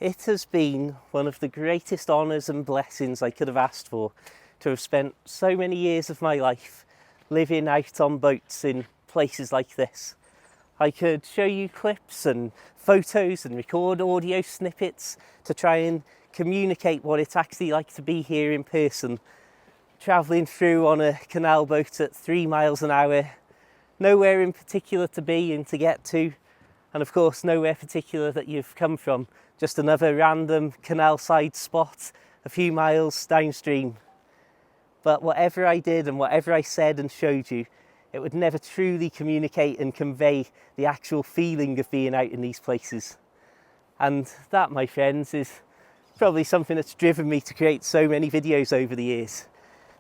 It has been one of the greatest honours and blessings I could have asked for, to have spent so many years of my life living out on boats in places like this. I could show you clips and photos and record audio snippets to try and communicate what it's actually like to be here in person, travelling through on a canal boat at 3 miles an hour, nowhere in particular to be and to get to, and of course nowhere particular that you've come from, just another random canal side spot a few miles downstream. But whatever I did and whatever I said and showed you, it would never truly communicate and convey the actual feeling of being out in these places. And that, my friends, is probably something that's driven me to create so many videos over the years.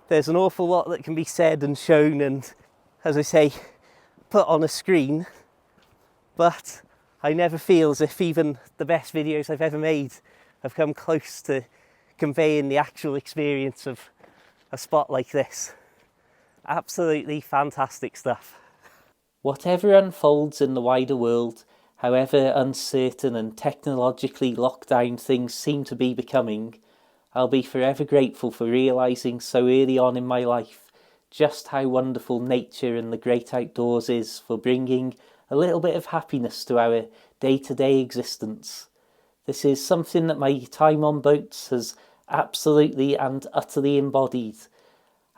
There's an awful lot that can be said and shown and, as I say, put on a screen, but I never feel as if even the best videos I've ever made have come close to conveying the actual experience of a spot like this. Absolutely fantastic stuff. Whatever unfolds in the wider world, however uncertain and technologically locked down things seem to be becoming, I'll be forever grateful for realising so early on in my life just how wonderful nature and the great outdoors is for bringing a little bit of happiness to our day-to-day existence. This is something that my time on boats has absolutely and utterly embodied,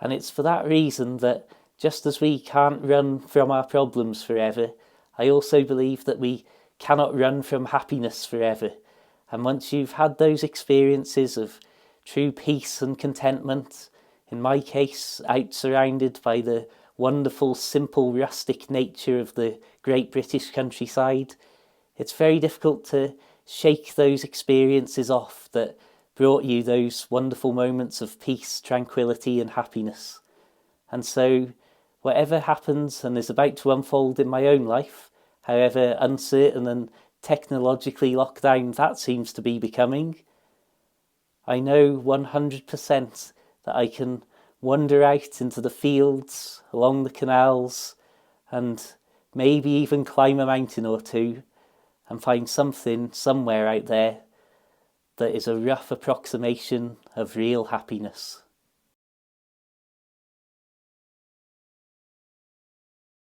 and it's for that reason that just as we can't run from our problems forever, I also believe that we cannot run from happiness forever. And once you've had those experiences of true peace and contentment, in my case out surrounded by the wonderful, simple, rustic nature of the great British countryside, it's very difficult to shake those experiences off that brought you those wonderful moments of peace, tranquility and happiness. And so whatever happens and is about to unfold in my own life, however uncertain and technologically locked down that seems to be becoming, I know 100% that I can wander out into the fields, along the canals, and maybe even climb a mountain or two and find something somewhere out there that is a rough approximation of real happiness.